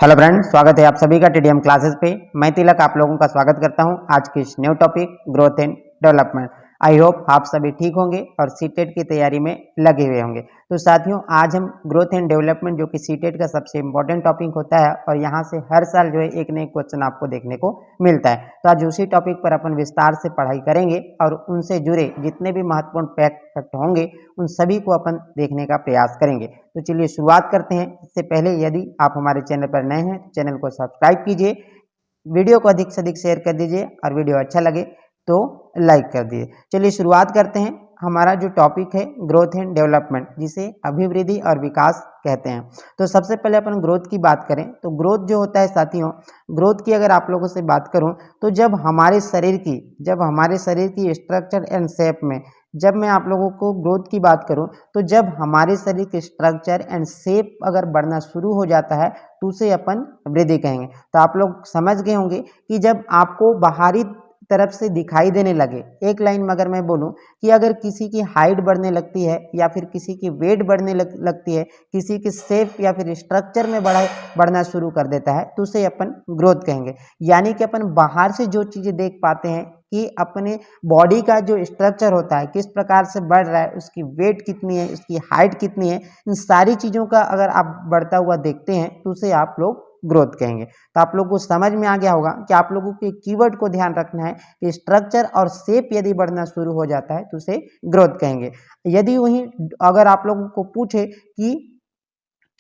Hello friends, स्वागत है आप सभी का टीडीएम क्लासेस पे। मैं तिलक आप लोगों का स्वागत करता हूं आज के इस new topic growth and development. I hope आप सभी ठीक होंगे और सीटेट की तैयारी में लगे हुए होंगे। तो साथियों, आज हम ग्रोथ एंड डेवलपमेंट जो कि सीटेट का सबसे इंपॉर्टेंट टॉपिक होता है और यहाँ से हर साल जो है एक नए क्वेश्चन आपको देखने को मिलता है। तो आज उसी टॉपिक पर अपन विस्तार से पढ़ाई करेंगे और उनसे जुड़े जितने भी महत्वपूर्ण फैक्ट होंगे उन सभी को अपन देखने का प्रयास करेंगे। तो चलिए शुरुआत करते हैं। इससे पहले यदि आप हमारे चैनल पर नए हैं तो चैनल को सब्सक्राइब कीजिए, वीडियो को अधिक से अधिक शेयर कर दीजिए और वीडियो अच्छा लगे तो लाइक कर दीजिए। चलिए शुरुआत करते हैं। हमारा जो टॉपिक है ग्रोथ एंड डेवलपमेंट, जिसे अभिवृद्धि और विकास कहते हैं। तो सबसे पहले अपन ग्रोथ की बात करें तो ग्रोथ जो होता है साथियों, ग्रोथ की अगर आप लोगों से बात करूं तो जब हमारे शरीर की स्ट्रक्चर एंड शेप में, जब मैं आप लोगों को ग्रोथ की बात करूं तो जब हमारे शरीर के स्ट्रक्चर एंड शेप अगर बढ़ना शुरू हो जाता है तो उसे अपन वृद्धि कहेंगे। तो आप लोग समझ गए होंगे कि जब आपको बाहरी तरफ से दिखाई देने लगे, एक लाइन में अगर मैं बोलूं कि अगर किसी की हाइट बढ़ने लगती है या फिर किसी की वेट बढ़ने लगती है, किसी की शेप या फिर स्ट्रक्चर में बढ़ना शुरू कर देता है तो उसे अपन ग्रोथ कहेंगे। यानी कि अपन बाहर से जो चीज़ें देख पाते हैं कि अपने बॉडी का जो स्ट्रक्चर होता है किस प्रकार से बढ़ रहा है, उसकी वेट कितनी है, उसकी हाइट कितनी है, इन सारी चीज़ों का अगर आप बढ़ता हुआ देखते हैं तो उसे आप लोग ग्रोथ कहेंगे। तो आप लोगों को समझ में आ गया होगा कि आप लोगों को कीवर्ड को ध्यान रखना है कि स्ट्रक्चर और शेप यदि बढ़ना शुरू हो जाता है तो उसे ग्रोथ कहेंगे। यदि वहीं अगर आप लोगों को पूछे कि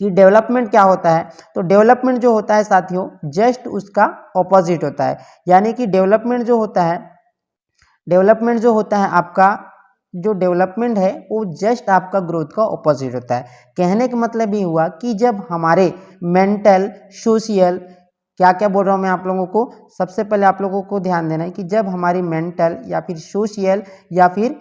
डेवलपमेंट क्या होता है, तो डेवलपमेंट जो होता है साथियों जस्ट उसका ऑपोजिट होता है। यानी कि डेवलपमेंट जो होता है आपका, जो डेवलपमेंट है वो जस्ट आपका ग्रोथ का ऑपोजिट होता है। कहने का मतलब ये हुआ कि जब हमारे मेंटल, सोशल, क्या क्या बोल रहा हूँ मैं आप लोगों को, सबसे पहले आप लोगों को ध्यान देना है कि जब हमारी मेंटल या फिर सोशल या फिर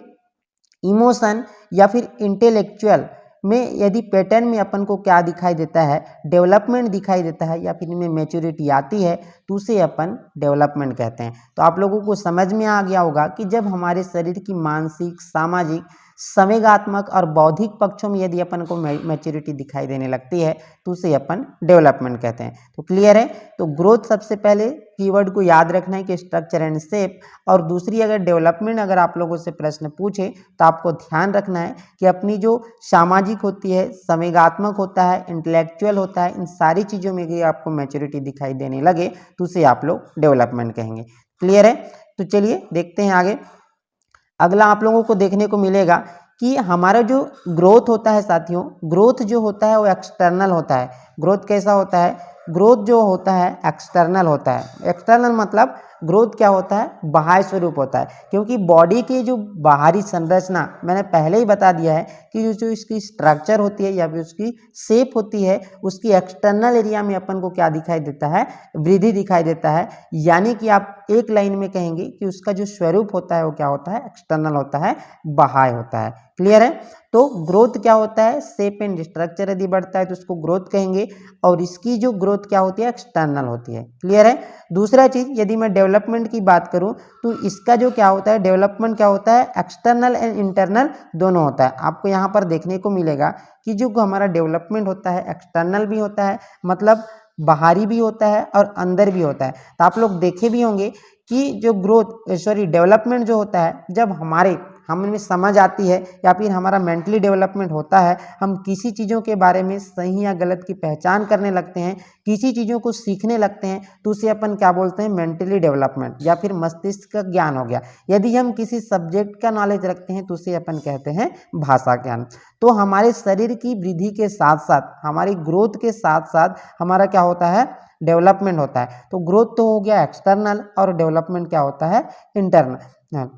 इमोशन या फिर इंटेलेक्चुअल में यदि पैटर्न में अपन को क्या दिखाई देता है, डेवलपमेंट दिखाई देता है या फिर इनमें मैच्योरिटी आती है तो उसे अपन डेवलपमेंट कहते हैं। तो आप लोगों को समझ में आ गया होगा कि जब हमारे शरीर की मानसिक, सामाजिक, संवेगात्मक और बौद्धिक पक्षों में यदि अपन को मैच्योरिटी दिखाई देने लगती है तो उसे अपन डेवलपमेंट कहते हैं। तो क्लियर है। तो ग्रोथ सबसे पहले कीवर्ड को याद रखना है कि स्ट्रक्चर एंड शेप, और दूसरी अगर डेवलपमेंट अगर आप लोगों से प्रश्न पूछे तो आपको ध्यान रखना है कि अपनी जो सामाजिक होती है, संवेगात्मक होता है, इंटेलेक्चुअल होता है, इन सारी चीज़ों में भी आपको मैच्योरिटी दिखाई देने लगे तो उसे आप लोग डेवलपमेंट कहेंगे। क्लियर है। तो चलिए देखते हैं आगे। अगला आप लोगों को देखने को मिलेगा कि हमारा जो ग्रोथ होता है साथियों, ग्रोथ जो होता है वो एक्सटर्नल होता है। ग्रोथ कैसा होता है? ग्रोथ जो होता है एक्सटर्नल होता है। एक्सटर्नल मतलब ग्रोथ क्या होता है? बाह्य स्वरूप होता है। क्योंकि बॉडी की जो बाहरी संरचना, मैंने पहले ही बता दिया है कि जो इसकी स्ट्रक्चर होती है या फिर उसकी शेप होती है, उसकी एक्सटर्नल एरिया में अपन को क्या दिखाई देता है? वृद्धि दिखाई देता है। यानी कि आप एक लाइन में कहेंगे कि उसका जो स्वरूप होता है वो क्या होता है? एक्सटर्नल होता है, बाह्य होता है। क्लियर है। तो ग्रोथ क्या होता है? शेप एंड स्ट्रक्चर यदि बढ़ता है तो उसको ग्रोथ कहेंगे, और इसकी जो ग्रोथ क्या होती है? एक्सटर्नल होती है। क्लियर है। दूसरा चीज, यदि मैं डेवलपमेंट की बात करूं तो इसका जो क्या होता है, डेवलपमेंट क्या होता है? एक्सटर्नल एंड इंटरनल दोनों होता है। आपको यहाँ पर देखने को मिलेगा कि जो हमारा डेवलपमेंट होता है एक्सटर्नल भी होता है, मतलब बाहरी भी होता है और अंदर भी होता है। तो आप लोग देखे भी होंगे कि जो डेवलपमेंट जो होता है, जब हमें समझ आती है या फिर हमारा मेंटली डेवलपमेंट होता है, हम किसी चीज़ों के बारे में सही या गलत की पहचान करने लगते हैं, किसी चीज़ों को सीखने लगते हैं, तो उसे अपन क्या बोलते हैं? मेंटली डेवलपमेंट या फिर मस्तिष्क का ज्ञान हो गया। यदि हम किसी सब्जेक्ट का नॉलेज रखते हैं तो उसे अपन कहते हैं भाषा ज्ञान। तो हमारे शरीर की वृद्धि के साथ साथ, हमारी ग्रोथ के साथ साथ हमारा क्या होता है? डेवलपमेंट होता है। तो ग्रोथ तो हो गया एक्सटर्नल और डेवलपमेंट क्या होता है? इंटरनल।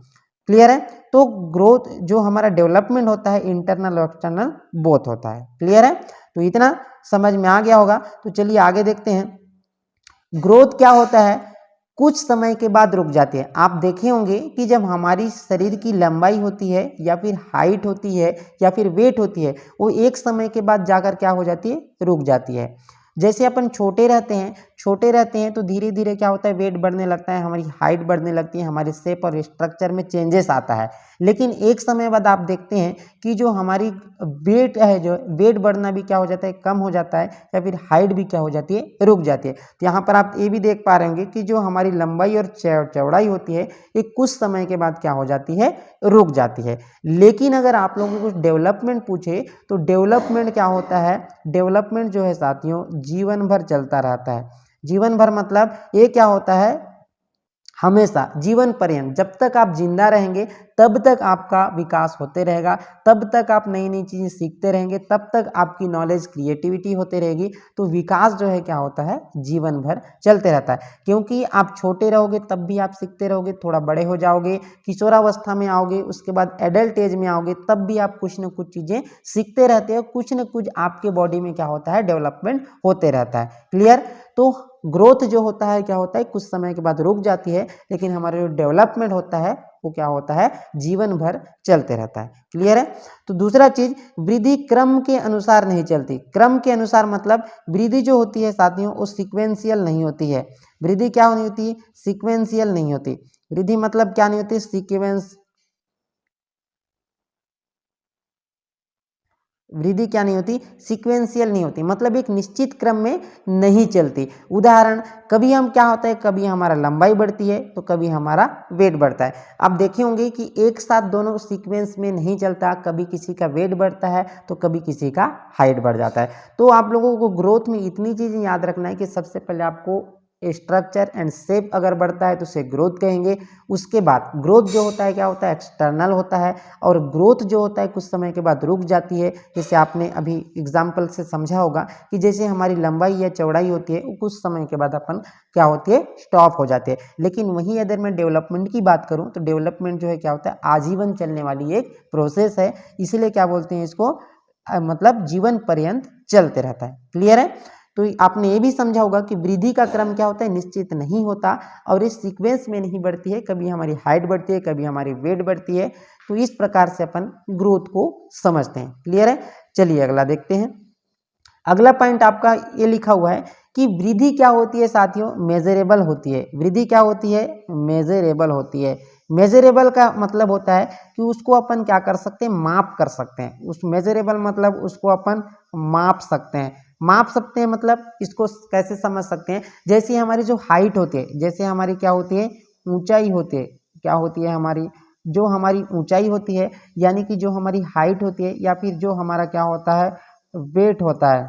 क्लियर है। तो ग्रोथ जो हमारा डेवलपमेंट होता है इंटरनल और एक्सटर्नल बोथ होता है। क्लियर है। तो इतना समझ में आ गया होगा। तो चलिए आगे देखते हैं। ग्रोथ क्या होता है? कुछ समय के बाद रुक जाती है। आप देखे होंगे कि जब हमारी शरीर की लंबाई होती है या फिर हाइट होती है या फिर वेट होती है, वो एक समय के बाद जाकर क्या हो जाती है? रुक जाती है। जैसे अपन छोटे रहते हैं छोटे रहते हैं तो धीरे धीरे क्या होता है, वेट बढ़ने लगता है, हमारी हाइट बढ़ने लगती है, हमारे शेप और स्ट्रक्चर में चेंजेस आता है। लेकिन एक समय बाद आप देखते हैं कि जो हमारी वेट है, जो वेट बढ़ना भी क्या हो जाता है, कम हो जाता है, या फिर हाइट भी क्या हो जाती है, रुक जाती है। तो यहाँ पर आप ये भी देख पा रहे होंगे कि जो हमारी लंबाई और चौड़ाई होती है ये कुछ समय के बाद क्या हो जाती है, रुक जाती है। लेकिन अगर आप लोगों को कुछ डेवलपमेंट पूछे तो डेवलपमेंट क्या होता है, डेवलपमेंट जो है साथियों जीवन भर चलता रहता है। जीवन भर मतलब ये क्या होता है, हमेशा जीवन पर्यंत, जब तक आप जिंदा रहेंगे तब तक आपका विकास होते रहेगा, तब तक आप नई नई चीज़ें सीखते रहेंगे, तब तक आपकी नॉलेज क्रिएटिविटी होते रहेगी। तो विकास जो है क्या होता है, जीवन भर चलते रहता है। क्योंकि आप छोटे रहोगे तब भी आप सीखते रहोगे, थोड़ा बड़े हो जाओगे, किशोरावस्था में आओगे, उसके बाद एडल्ट एज में आओगे, तब भी आप कुछ न कुछ चीज़ें सीखते रहते हो, कुछ न कुछ आपके बॉडी में क्या होता है, डेवलपमेंट होते रहता है। क्लियर। तो ग्रोथ जो होता है क्या होता है, कुछ समय के बाद रुक जाती है, लेकिन हमारा जो डेवलपमेंट होता है वो क्या होता है, जीवन भर चलते रहता है। क्लियर है। तो दूसरा चीज, वृद्धि क्रम के अनुसार नहीं चलती। क्रम के अनुसार मतलब वृद्धि जो होती है साथियों वो सीक्वेंशियल नहीं होती है। वृद्धि क्या नहीं होती, सीक्वेंशियल नहीं होती। वृद्धि मतलब क्या नहीं होती, सीक्वेंस, वृद्धि क्या नहीं होती, सीक्वेंशियल नहीं होती, मतलब एक निश्चित क्रम में नहीं चलती। उदाहरण, कभी हम क्या होता है, कभी हमारा लंबाई बढ़ती है तो कभी हमारा वेट बढ़ता है। आप देखे होंगे कि एक साथ दोनों सीक्वेंस में नहीं चलता, कभी किसी का वेट बढ़ता है तो कभी किसी का हाइट बढ़ जाता है। तो आप लोगों को ग्रोथ में इतनी चीज़ें याद रखना है कि सबसे पहले आपको स्ट्रक्चर एंड शेप अगर बढ़ता है तो उसे ग्रोथ कहेंगे। उसके बाद ग्रोथ जो होता है क्या होता है, एक्सटर्नल होता है, और ग्रोथ जो होता है कुछ समय के बाद रुक जाती है। जैसे आपने अभी एग्जाम्पल से समझा होगा कि जैसे हमारी लंबाई या चौड़ाई होती है वो कुछ समय के बाद अपन क्या होती है, स्टॉप हो जाती है। लेकिन वहीं अगर मैं डेवलपमेंट की बात करूं तो डेवलपमेंट जो है क्या होता है, आजीवन चलने वाली एक प्रोसेस है, इसलिए क्या बोलते हैं इसको, मतलब जीवन पर्यंत चलते रहता है। क्लियर है। तो आपने ये भी समझा होगा कि वृद्धि का क्रम क्या होता है, निश्चित नहीं होता, और इस सीक्वेंस में नहीं बढ़ती है, कभी हमारी हाइट बढ़ती है, कभी हमारी वेट बढ़ती है। तो इस प्रकार से अपन ग्रोथ को समझते हैं। क्लियर है। चलिए अगला देखते हैं। अगला पॉइंट आपका ये लिखा हुआ है कि वृद्धि क्या होती है साथियों, मेजरेबल होती है। वृद्धि क्या होती है, मेजरेबल होती है। मेजरेबल का मतलब होता है कि उसको अपन क्या कर सकते हैं, माप कर सकते हैं। उस मेजरेबल मतलब उसको अपन माप सकते हैं। माप सकते हैं मतलब इसको कैसे समझ सकते हैं, जैसे हमारी जो हाइट होती है, जैसे हमारी क्या होती है, ऊंचाई होती है, क्या होती है हमारी, जो हमारी ऊंचाई होती है, यानी कि जो हमारी हाइट होती है, या फिर जो हमारा क्या होता है, वेट होता है,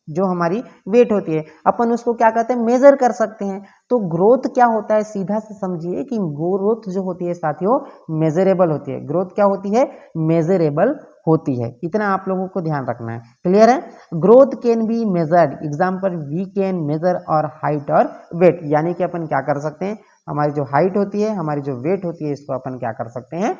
जो हमारी वेट होती है, अपन उसको क्या कहते हैं, मेजर कर सकते हैं। तो ग्रोथ क्या होता है, सीधा से समझिए कि ग्रोथ जो होती है साथियों मेजरेबल होती है। ग्रोथ क्या होती है, मेजरेबल होती है। इतना आप लोगों को ध्यान रखना है। क्लियर है। Growth can be measured, example we can measure our height or weight, यानी कि अपन क्या कर सकते हैं, हमारी जो हाइट होती है, हमारी जो वेट होती है, इसको अपन क्या कर सकते हैं,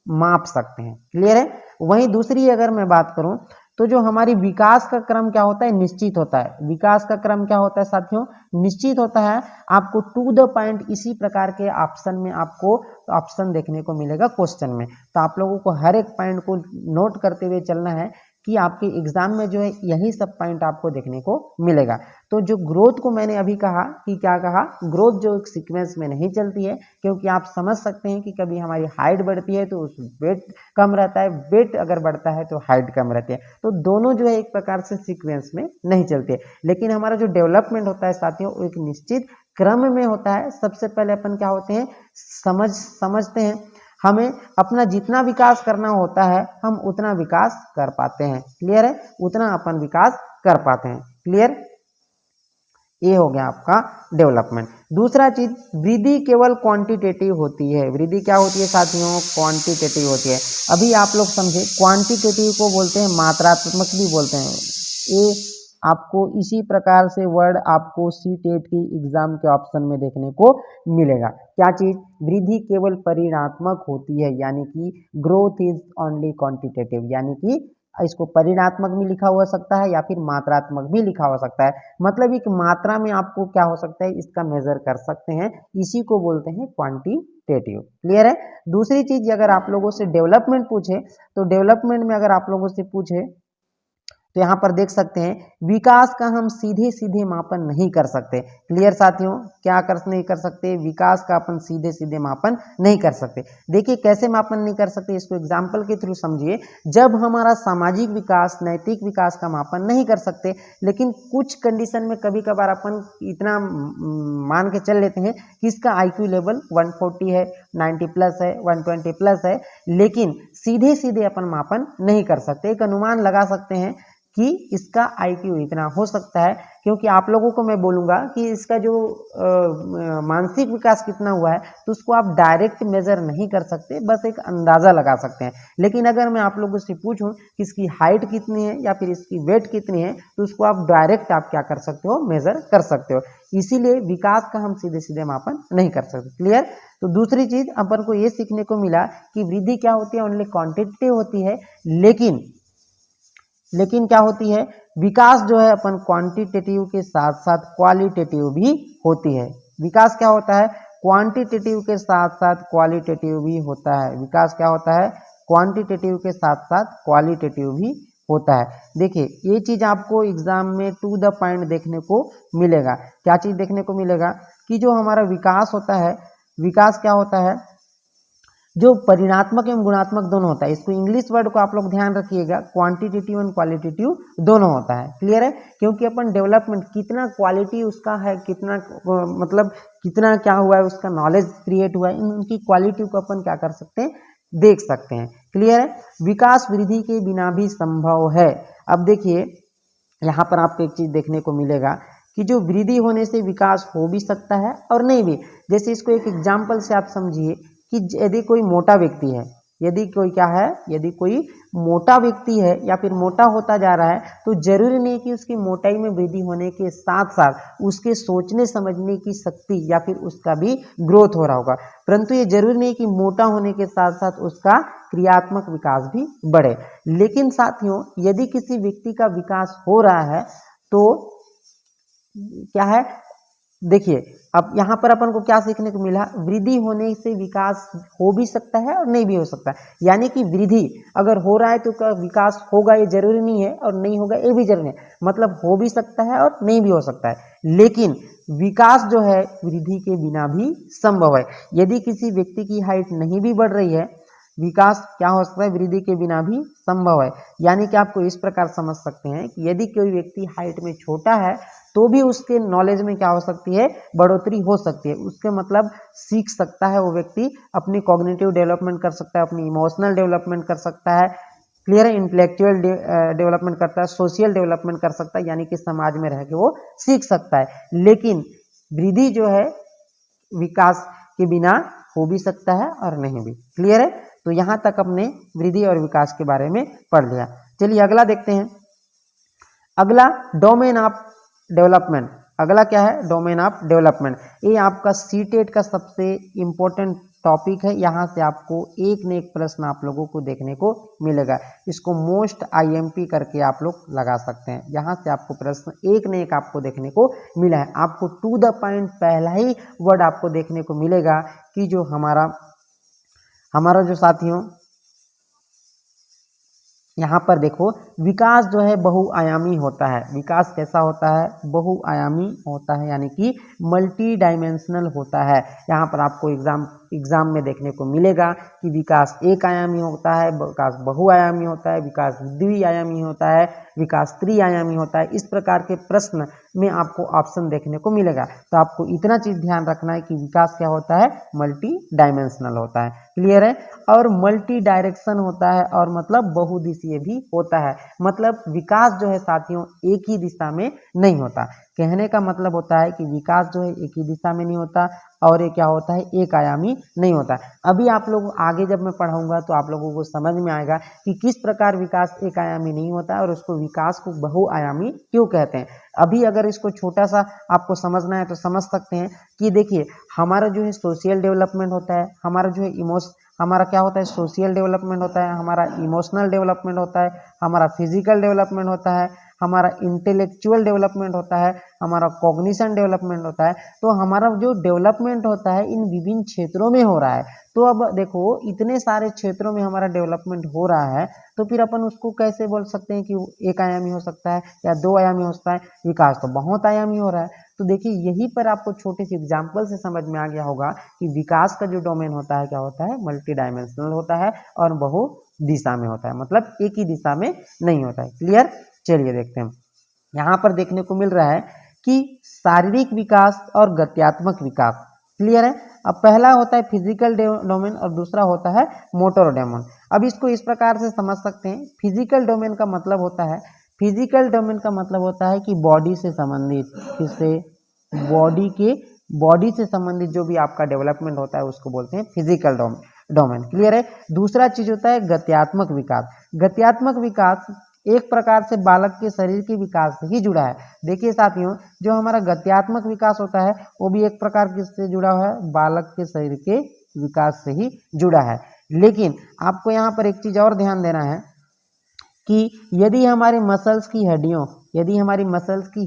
माप सकते हैं। क्लियर है। वहीं दूसरी अगर मैं बात करूं तो जो हमारी विकास का क्रम क्या होता है, निश्चित होता है। विकास का क्रम क्या होता है साथियों, निश्चित होता है। आपको टू द पॉइंट इसी प्रकार के ऑप्शन में आपको ऑप्शन देखने को मिलेगा क्वेश्चन में। तो आप लोगों को हर एक पॉइंट को नोट करते हुए चलना है कि आपके एग्जाम में जो है यही सब पॉइंट आपको देखने को मिलेगा। तो जो ग्रोथ को मैंने अभी कहा कि क्या कहा, ग्रोथ जो एक सीक्वेंस में नहीं चलती है, क्योंकि आप समझ सकते हैं कि कभी हमारी हाइट बढ़ती है तो उस वेट कम रहता है, वेट अगर बढ़ता है तो हाइट कम रहती है। तो दोनों जो है एक प्रकार से सीक्वेंस में नहीं चलते। लेकिन हमारा जो डेवलपमेंट होता है साथियों वो एक निश्चित क्रम में होता है। सबसे पहले अपन क्या होते हैं, समझते हैं, हमें अपना जितना विकास करना होता है हम उतना विकास कर पाते हैं। क्लियर है, उतना अपन विकास कर पाते हैं। क्लियर। ये हो गया आपका डेवलपमेंट। दूसरा चीज, वृद्धि केवल क्वांटिटेटिव होती है। वृद्धि क्या होती है साथियों, क्वांटिटेटिव होती है। अभी आप लोग समझे, क्वांटिटेटिव को बोलते हैं मात्रात्मक भी बोलते हैं। ये आपको इसी प्रकार से वर्ड आपको सी टेट की एग्जाम के ऑप्शन में देखने को मिलेगा। क्या चीज, वृद्धि केवल परिणात्मक होती है, यानी कि ग्रोथ इज ओनली क्वांटिटेटिव, यानी कि इसको परिणात्मक भी लिखा हो सकता है या फिर मात्रात्मक भी लिखा हो सकता है। मतलब एक मात्रा में आपको क्या हो सकता है, इसका मेजर कर सकते हैं, इसी को बोलते हैं क्वांटिटेटिव। क्लियर है। दूसरी चीज, अगर आप लोगों से डेवलपमेंट पूछे तो डेवलपमेंट में अगर आप लोगों से पूछे तो यहाँ पर देख सकते हैं विकास का हम सीधे सीधे मापन नहीं कर सकते। क्लियर साथियों, क्या कर नहीं कर सकते, विकास का अपन सीधे सीधे मापन नहीं कर सकते। देखिए कैसे मापन नहीं कर सकते, इसको एग्जाम्पल के थ्रू समझिए। जब हमारा सामाजिक विकास, नैतिक विकास का मापन नहीं कर सकते, लेकिन कुछ कंडीशन में कभी कभार अपन इतना मान के चल लेते हैं कि इसका IQ लेवल 140 है, 90 प्लस है, 120 प्लस है, लेकिन सीधे सीधे अपन मापन नहीं कर सकते। एक अनुमान लगा सकते हैं कि इसका IQ इतना हो सकता है, क्योंकि आप लोगों को मैं बोलूँगा कि इसका जो मानसिक विकास कितना हुआ है तो उसको आप डायरेक्ट मेजर नहीं कर सकते, बस एक अंदाज़ा लगा सकते हैं। लेकिन अगर मैं आप लोगों से पूछूं कि इसकी हाइट कितनी है या फिर इसकी वेट कितनी है, तो उसको आप डायरेक्ट आप क्या कर सकते हो, मेजर कर सकते हो। इसीलिए विकास का हम सीधे सीधे मापन नहीं कर सकते। क्लियर। तो दूसरी चीज अपन को ये सीखने को मिला कि वृद्धि क्या होती है, ओनली क्वांटिटेटिव होती है, लेकिन क्या होती है, विकास जो है अपन क्वांटिटेटिव के साथ साथ क्वालिटेटिव भी होती है। विकास क्या होता है, क्वांटिटेटिव के साथ साथ क्वालिटेटिव भी होता है। विकास क्या होता है, क्वांटिटेटिव के साथ साथ क्वालिटेटिव भी होता है। देखिए ये चीज आपको एग्जाम में टू द पॉइंट देखने को मिलेगा। क्या चीज देखने को मिलेगा कि जो हमारा विकास होता है, विकास क्या होता है, जो परिणात्मक एवं गुणात्मक दोनों होता है। इसको इंग्लिश वर्ड को आप लोग ध्यान रखिएगा, क्वांटिटेटिव एंड क्वालिटेटिव दोनों होता है। क्लियर है, क्योंकि अपन डेवलपमेंट कितना क्वालिटी उसका है, कितना मतलब कितना क्या हुआ है, उसका नॉलेज क्रिएट हुआ है, उनकी क्वालिटी को अपन क्या कर सकते हैं, देख सकते हैं। क्लियर है, विकास वृद्धि के बिना भी संभव है। अब देखिए यहाँ पर आपको एक चीज देखने को मिलेगा कि जो वृद्धि होने से विकास हो भी सकता है और नहीं भी। जैसे इसको एक एग्जाम्पल से आप समझिए कि यदि कोई मोटा व्यक्ति है, यदि कोई क्या है, यदि कोई मोटा व्यक्ति है या फिर मोटा होता जा रहा है, तो जरूरी नहीं कि उसकी मोटाई में वृद्धि होने के साथ साथ उसके सोचने समझने की शक्ति या फिर उसका भी ग्रोथ हो रहा होगा, परंतु ये जरूरी नहीं कि मोटा होने के साथ साथ उसका क्रियात्मक विकास भी बढ़े। लेकिन साथियों यदि किसी व्यक्ति का विकास हो रहा है तो क्या है, देखिए अब यहाँ पर अपन को क्या सीखने को मिला, वृद्धि होने से विकास हो भी सकता है और नहीं भी हो सकता है। यानी कि वृद्धि अगर हो रहा है तो विकास होगा ये जरूरी नहीं है, और नहीं होगा ये भी जरूरी नहीं, मतलब हो भी सकता है और नहीं भी हो सकता है। लेकिन विकास जो है वृद्धि के बिना भी संभव है। यदि किसी व्यक्ति की हाइट नहीं भी बढ़ रही है, विकास क्या हो सकता है, वृद्धि के बिना भी संभव है। यानी कि आपको इस प्रकार समझ सकते हैं कि यदि कोई व्यक्ति हाइट में छोटा है तो भी उसके नॉलेज में क्या हो सकती है, बढ़ोतरी हो सकती है। उसके मतलब सीख सकता है वो व्यक्ति, अपनी कॉग्निटिव डेवलपमेंट कर सकता है, अपनी इमोशनल डेवलपमेंट कर सकता है, क्लियर है, इंटेलेक्चुअल डेवलपमेंट करता है, सोशल डेवलपमेंट कर सकता है, यानी कि समाज में रह के वो सीख सकता है। लेकिन वृद्धि जो है विकास के बिना हो भी सकता है और नहीं भी। क्लियर है, तो यहां तक अपने वृद्धि और विकास के बारे में पढ़ लिया। चलिए अगला देखते हैं। अगला डोमेन ऑफ डेवलपमेंट। अगला क्या है, डोमेन ऑफ डेवलपमेंट। ये आपका सीटेट का सबसे इंपॉर्टेंट टॉपिक है। यहाँ से आपको एक न एक प्रश्न आप लोगों को देखने को मिलेगा। इसको मोस्ट IMP करके आप लोग लगा सकते हैं। यहाँ से आपको प्रश्न एक न एक आपको देखने को मिला है। आपको टू द पॉइंट पहला ही वर्ड आपको देखने को मिलेगा कि जो हमारा जो साथियों यहाँ पर देखो, विकास जो है बहुआयामी होता है। विकास कैसा होता है, बहुआयामी होता है, यानी कि मल्टी डायमेंशनल होता है। यहाँ पर आपको एग्जाम में देखने को मिलेगा कि विकास एक आयामी होता है, विकास बहुआयामी होता है, विकास द्विआयामी होता है, विकास त्रिआयामी होता है। इस प्रकार के प्रश्न में आपको ऑप्शन देखने को मिलेगा। तो आपको इतना चीज ध्यान रखना है कि विकास क्या होता है, मल्टी डायमेंशनल होता है। क्लियर है, और मल्टी डायरेक्शन होता है, और मतलब बहुदिशीय भी होता है। मतलब विकास जो है साथियों एक ही दिशा में नहीं होता। कहने का मतलब होता है कि विकास जो है एक ही दिशा में नहीं होता, और ये क्या होता है, एक आयामी नहीं होता। अभी आप लोग आगे जब मैं पढ़ाऊंगा तो आप लोगों को समझ में आएगा कि किस प्रकार विकास एक आयामी नहीं होता है और उसको विकास को बहुआयामी क्यों कहते हैं। अभी अगर इसको छोटा सा आपको समझना है तो समझ सकते हैं कि देखिए हमारा जो है सोशल डेवलपमेंट होता है, हमारा जो है हमारा क्या होता है, सोशल डेवलपमेंट होता है, हमारा इमोशनल डेवलपमेंट होता है, हमारा फिजिकल डेवलपमेंट होता है, हमारा इंटेलेक्चुअल डेवलपमेंट होता है, हमारा कॉग्निशन डेवलपमेंट होता है। तो हमारा जो डेवलपमेंट होता है इन विभिन्न क्षेत्रों में हो रहा है। तो अब देखो इतने सारे क्षेत्रों में हमारा डेवलपमेंट हो रहा है, तो फिर अपन उसको कैसे बोल सकते हैं कि एक आयामी हो सकता है या दो आयामी हो सकता है? विकास तो बहुत आयामी हो रहा है। तो देखिए यहीं पर आपको छोटे से एग्जाम्पल से समझ में आ गया होगा कि विकास का जो डोमेन होता है क्या होता है? मल्टी डायमेंशनल होता है और बहु दिशा में होता है, मतलब एक ही दिशा में नहीं होता है। क्लियर? चलिए देखते हैं। यहाँ पर देखने को मिल रहा है कि शारीरिक विकास और गत्यात्मक विकास। क्लियर है? अब पहला होता है फिजिकल डोमेन और दूसरा होता है मोटर डोमेन। अब इसको इस प्रकार से समझ सकते हैं, फिजिकल डोमेन का मतलब होता है, फिजिकल डोमेन का मतलब होता है कि बॉडी से संबंधित, किससे? बॉडी से संबंधित जो भी आपका डेवलपमेंट होता है उसको बोलते हैं फिजिकल डोमेन। क्लियर है? दूसरा चीज होता है गत्यात्मक विकास। गत्यात्मक विकास एक प्रकार से बालक के शरीर के विकास से ही जुड़ा है। देखिए साथियों, जो हमारा गत्यात्मक विकास होता है वो भी एक प्रकार किससे जुड़ा हुआ है? बालक के शरीर के विकास से ही जुड़ा है। लेकिन आपको यहाँ पर एक चीज और ध्यान देना है कि यदि हमारी मसल्स की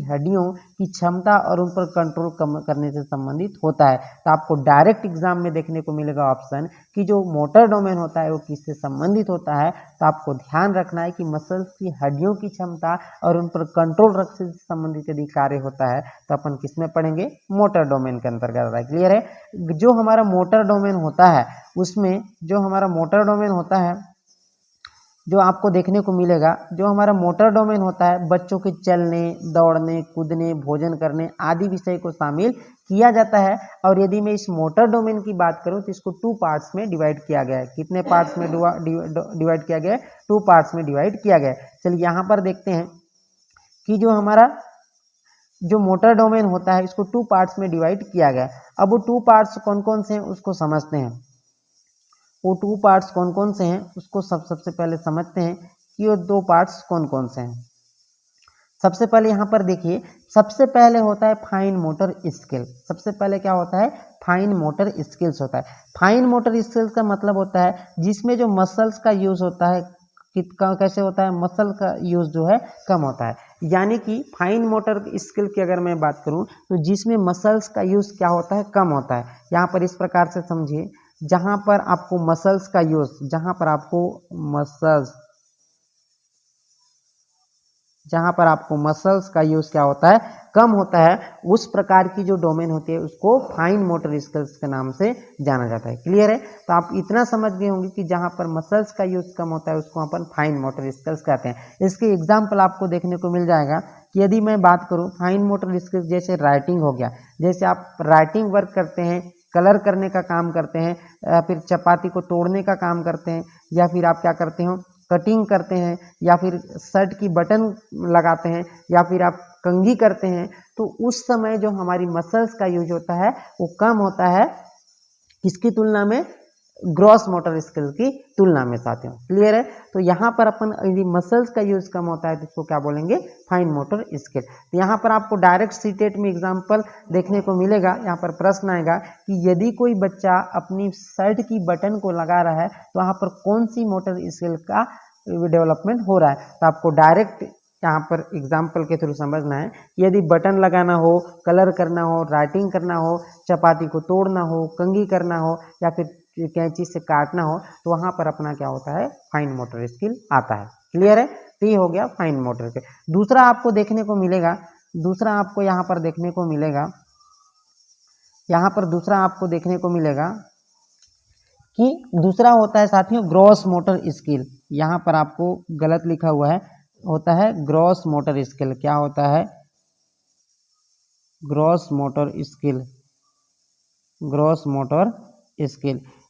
हड्डियों की क्षमता और उन पर कंट्रोल करने से संबंधित होता है, तो आपको डायरेक्ट एग्जाम में देखने को मिलेगा ऑप्शन कि जो मोटर डोमेन होता है वो किससे संबंधित होता है। तो आपको ध्यान रखना है कि मसल्स की हड्डियों की क्षमता और उन पर कंट्रोल रखने से संबंधित यदि कार्य होता है तो अपन किसमें पढ़ेंगे? मोटर डोमेन के अंतर्गत आता है। क्लियर है? जो हमारा मोटर डोमेन होता है उसमें जो हमारा मोटर डोमेन होता है, जो आपको देखने को मिलेगा, जो हमारा मोटर डोमेन होता है बच्चों के चलने, दौड़ने, कूदने, भोजन करने आदि विषय को शामिल किया जाता है। और यदि मैं इस मोटर डोमेन की बात करूं तो इसको 2 पार्ट्स में डिवाइड किया गया है। कितने पार्ट्स में डिवाइड किया गया है? 2 पार्ट्स में डिवाइड किया गया है। चलिए यहाँ पर देखते हैं कि जो हमारा जो मोटर डोमेन होता है इसको 2 पार्ट्स में डिवाइड किया गया है। अब वो 2 पार्ट्स कौन कौन से हैं उसको समझते हैं। वो 2 पार्ट्स कौन कौन से हैं उसको सबसे पहले समझते हैं कि वो 2 पार्ट्स कौन कौन से हैं। सबसे पहले यहाँ पर देखिए, सबसे पहले होता है फाइन मोटर स्किल। सबसे पहले क्या होता है? फाइन मोटर स्किल्स होता है। फाइन मोटर स्किल्स का मतलब होता है जिसमें जो मसल्स का यूज होता है कैसे होता है? मसल का यूज जो है कम होता है। यानी कि फाइन मोटर स्किल की अगर मैं बात करूं तो जिसमें मसल्स का यूज क्या होता है? कम होता है। यहाँ पर इस प्रकार से समझिए, जहां पर आपको मसल्स का यूज, जहां पर आपको मसल्स का यूज क्या होता है? कम होता है, उस प्रकार की जो डोमेन होती है उसको फाइन मोटर स्किल्स के नाम से जाना जाता है। क्लियर है? तो आप इतना समझ गए होंगे कि जहां पर मसल्स का यूज कम होता है उसको अपन फाइन मोटर स्किल्स कहते हैं। इसके एग्जाम्पल आपको देखने को मिल जाएगा कि यदि मैं बात करूं फाइन मोटर स्किल्स, जैसे राइटिंग हो गया, जैसे आप राइटिंग वर्क करते हैं, कलर करने का काम करते हैं, या फिर चपाती को तोड़ने का काम करते हैं, या फिर आप क्या करते हो? कटिंग करते हैं, या फिर शर्ट की बटन लगाते हैं, या फिर आप कंघी करते हैं, तो उस समय जो हमारी मसल्स का यूज होता है वो कम होता है किसकी तुलना में? ग्रॉस मोटर स्किल की तुलना में साथियों। क्लियर है? तो यहाँ पर अपन यदि मसल्स का यूज कम होता है तो इसको क्या बोलेंगे? Fine motor skill. तो यहाँ पर आपको डायरेक्ट सीटेट में एग्जांपल देखने को मिलेगा। यहाँ पर प्रश्न आएगा कि यदि कोई बच्चा अपनी शर्ट की बटन को लगा रहा है तो वहाँ पर कौन सी मोटर स्किल का डेवलपमेंट हो रहा है? तो आपको डायरेक्ट यहाँ पर एग्जाम्पल के थ्रू समझना है कि यदि बटन लगाना हो, कलर करना हो, राइटिंग करना हो, चपाती को तोड़ना हो, कंघी करना हो, या फिर कैंची से काटना हो, तो वहां पर अपना क्या होता है? फाइन मोटर स्किल आता है। क्लियर है? तो ये हो गया फाइन मोटर के। दूसरा आपको देखने को मिलेगा, यहाँ पर देखने को मिलेगा कि दूसरा होता है साथियों ग्रॉस मोटर स्किल। यहाँ पर आपको गलत लिखा हुआ है, होता है ग्रॉस मोटर स्किल। क्या होता है? Gross motor skill.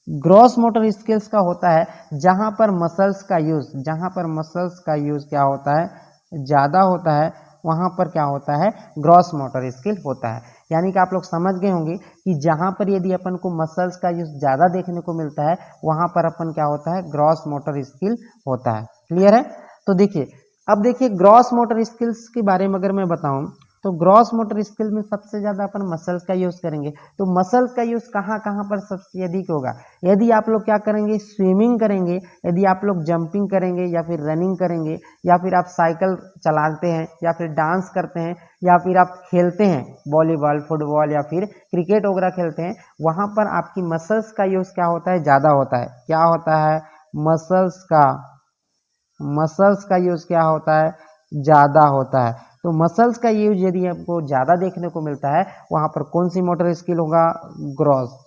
Gross motor skills का होता है जहां पर मसल्स का यूज क्या होता है? ज़्यादा होता है, वहां पर क्या होता है? ग्रॉस मोटर स्किल होता है। यानी कि आप लोग समझ गए होंगे कि जहां पर यदि अपन को मसल्स का यूज ज़्यादा देखने को मिलता है वहां पर अपन क्या होता है? ग्रॉस मोटर स्किल होता है। क्लियर है? तो देखिए, अब देखिए ग्रॉस मोटर स्किल्स के बारे में अगर मैं बताऊं तो ग्रॉस मोटर स्किल में सबसे ज़्यादा अपन मसल्स का यूज़ करेंगे। तो मसल्स का यूज़ कहाँ कहाँ पर सबसे अधिक होगा? यदि आप लोग क्या करेंगे, स्विमिंग करेंगे, यदि आप लोग जंपिंग करेंगे या फिर रनिंग करेंगे, या फिर आप साइकिल चलाते हैं, या फिर डांस करते हैं, या फिर आप खेलते हैं वॉलीबॉल, फुटबॉल या फिर क्रिकेट वगैरह खेलते हैं, वहाँ पर आपकी मसल्स का यूज़ क्या होता है? ज़्यादा होता है। क्या होता है? मसल्स का यूज़ क्या होता है? ज़्यादा होता है। तो मसल्स का यूज यदि आपको ज़्यादा देखने को मिलता है, वहाँ पर कौन सी मोटर स्किल होगा? ग्रॉस।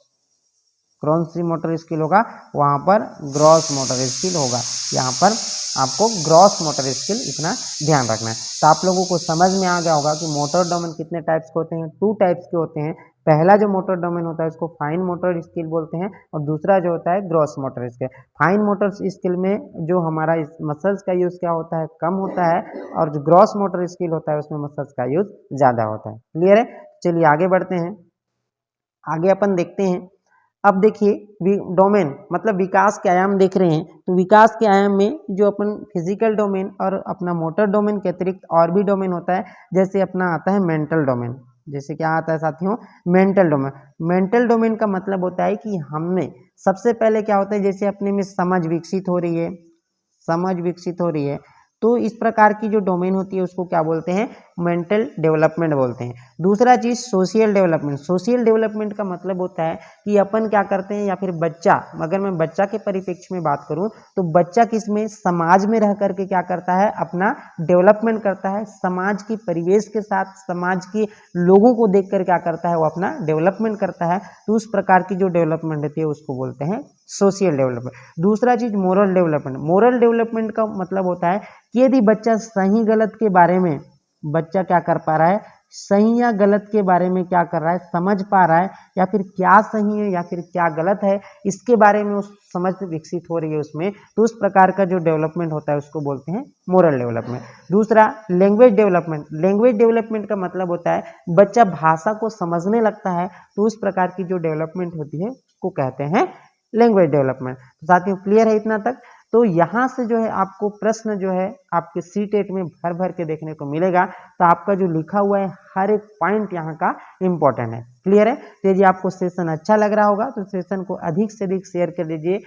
कौन सी मोटर स्किल होगा? वहाँ पर ग्रॉस मोटर स्किल होगा। यहाँ पर आपको ग्रॉस मोटर स्किल इतना ध्यान रखना है। तो आप लोगों को समझ में आ गया होगा कि मोटर डोमेन कितने टाइप्स के होते हैं। 2 टाइप्स के होते हैं। पहला जो मोटर डोमेन होता है उसको फाइन मोटर स्किल बोलते हैं, और दूसरा जो होता है gross motor skill. Fine motor skill में जो हमारा इस मसल्स का यूज़ क्या होता है? कम होता है, और जो ग्रॉस मोटर स्किल होता है उसमें मसल्स का यूज़ ज़्यादा होता है। क्लियर है? चलिए आगे बढ़ते हैं। आगे अपन देखते हैं। अब देखिए डोमेन मतलब विकास के आयाम देख रहे हैं, तो विकास के आयाम में जो अपन फिजिकल डोमेन और अपना मोटर डोमेन के अतिरिक्त और भी डोमेन होता है, जैसे अपना आता है मेंटल डोमेन। जैसे क्या आता है साथियों? Mental domain. मेंटल डोमेन का मतलब होता है कि हमने सबसे पहले क्या होता है, जैसे अपने में समझ विकसित हो रही है, समझ विकसित हो रही है, तो इस प्रकार की जो डोमेन होती है उसको क्या बोलते हैं? मेंटल डेवलपमेंट बोलते हैं। दूसरा चीज सोशल डेवलपमेंट। सोशल डेवलपमेंट का मतलब होता है कि अपन क्या करते हैं, या फिर बच्चा, अगर मैं बच्चा के परिप्रेक्ष्य में बात करूं, तो बच्चा किसमें? समाज में रह करके क्या करता है? अपना डेवलपमेंट करता है। समाज की परिवेश के साथ, समाज के लोगों को देख कर क्या करता है? वो अपना डेवलपमेंट करता है। तो उस प्रकार की जो डेवलपमेंट होती है उसको बोलते हैं सोशल डेवलपमेंट। दूसरा चीज मोरल डेवलपमेंट। मोरल डेवलपमेंट का मतलब होता है कि यदि बच्चा सही गलत के बारे में, बच्चा क्या कर पा रहा है? सही या गलत के बारे में क्या कर रहा है? समझ पा रहा है, या फिर क्या सही है या फिर क्या गलत है, इसके बारे में उस समझ विकसित हो रही है उसमें, तो उस प्रकार का जो डेवलपमेंट होता है उसको बोलते हैं मोरल डेवलपमेंट। दूसरा लैंग्वेज डेवलपमेंट। लैंग्वेज डेवलपमेंट का मतलब होता है बच्चा भाषा को समझने लगता है, तो उस प्रकार की जो डेवलपमेंट होती है उसको कहते हैं लैंग्वेज डेवलपमेंट। तो साथियों क्लियर है इतना तक? तो यहाँ से जो है आपको प्रश्न जो है आपके सीटेट में भर भर के देखने को मिलेगा। तो आपका जो लिखा हुआ है हर एक पॉइंट यहाँ का इंपॉर्टेंट है। क्लियर है? तो यदि आपको सेशन अच्छा लग रहा होगा तो सेशन को अधिक से अधिक शेयर कर दीजिए।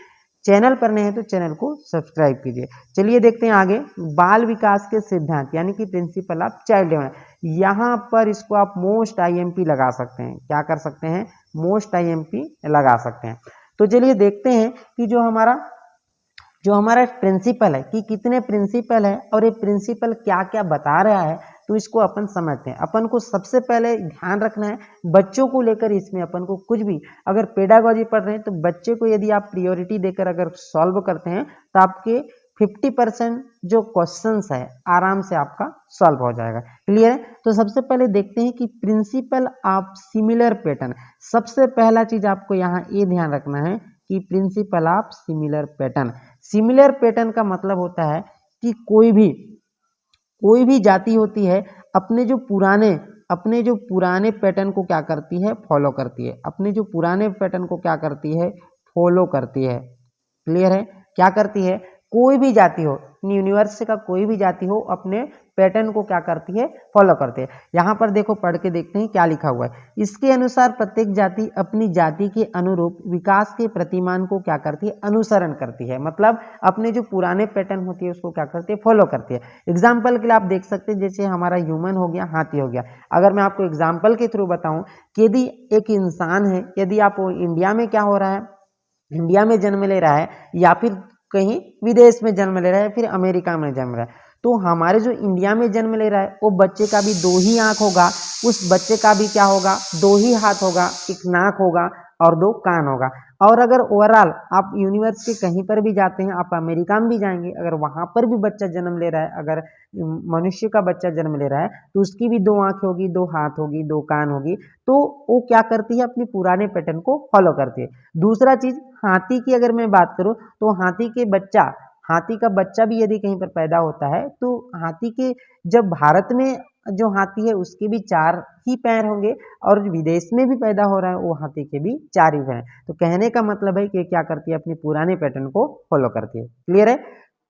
चैनल पर नहीं है तो चैनल को सब्सक्राइब कीजिए। चलिए देखते हैं आगे। बाल विकास के सिद्धांत यानी कि प्रिंसिपल ऑफ चाइल्ड डेवलपमेंट। यहाँ पर इसको आप मोस्ट आईएमपी लगा सकते हैं। क्या कर सकते हैं? मोस्ट आईएमपी लगा सकते हैं। तो चलिए देखते हैं कि जो हमारा प्रिंसिपल है कि कितने प्रिंसिपल है और ये प्रिंसिपल क्या क्या बता रहा है, तो इसको अपन समझते हैं। अपन को सबसे पहले ध्यान रखना है बच्चों को लेकर, इसमें अपन को कुछ भी अगर पेडागोजी पढ़ रहे हैं तो बच्चे को यदि आप प्रियोरिटी देकर अगर सॉल्व करते हैं तो आपके 50% जो क्वेश्चंस है आराम से आपका सॉल्व हो जाएगा। क्लियर है? तो सबसे पहले देखते हैं कि प्रिंसिपल ऑफ सिमिलर पैटर्न। सबसे पहला चीज आपको यहाँ ये ध्यान रखना है कि principle of similar pattern. Similar pattern का मतलब होता है कि कोई भी जाति होती है अपने जो पुराने पैटर्न को क्या करती है? फॉलो करती है। अपने जो पुराने पैटर्न को क्या करती है? फॉलो करती है। क्लियर है? क्या करती है? कोई भी जाति हो, यूनिवर्स का कोई भी जाति हो, अपने पैटर्न को क्या करती है? फॉलो करती है। यहाँ पर देखो, पढ़ के देखते हैं क्या लिखा हुआ है। इसके अनुसार प्रत्येक जाति अपनी जाति के अनुरूप विकास के प्रतिमान को क्या करती है? अनुसरण करती है। मतलब अपने जो पुराने पैटर्न होती है उसको क्या करती है? फॉलो करती है। एग्जाम्पल के लिए आप देख सकते हैं, जैसे हमारा ह्यूमन हो गया, हाथी हो गया। अगर मैं आपको एग्जाम्पल के थ्रू बताऊं कि यदि एक इंसान है, यदि आप इंडिया में क्या हो रहा है, इंडिया में जन्म ले रहा है, या फिर कहीं विदेश में जन्म ले रहा है, फिर अमेरिका में जन्म रहा है, तो हमारे जो इंडिया में जन्म ले रहा है वो बच्चे का भी 2 ही आंख होगा, उस बच्चे का भी क्या होगा? 2 ही हाथ होगा, एक नाक होगा और 2 कान होगा। और अगर ओवरऑल आप यूनिवर्स के कहीं पर भी जाते हैं, आप अमेरिका में भी जाएंगे, अगर वहां पर भी बच्चा जन्म ले रहा है, अगर मनुष्य का बच्चा जन्म ले रहा है, तो उसकी भी 2 आंख होगी, 2 हाथ होगी, 2 कान होगी। तो वो क्या करती है? अपनी पुराने पैटर्न को फॉलो करती है। दूसरा चीज, हाथी की अगर मैं बात करूं तो हाथी का बच्चा भी यदि कहीं पर पैदा होता है, तो हाथी के जब भारत में जो हाथी है उसके भी 4 ही पैर होंगे, और विदेश में भी पैदा हो रहा है वो हाथी के भी 4 ही पैर। तो कहने का मतलब है कि क्या करती है? अपने पुराने पैटर्न को फॉलो करती है। क्लियर है?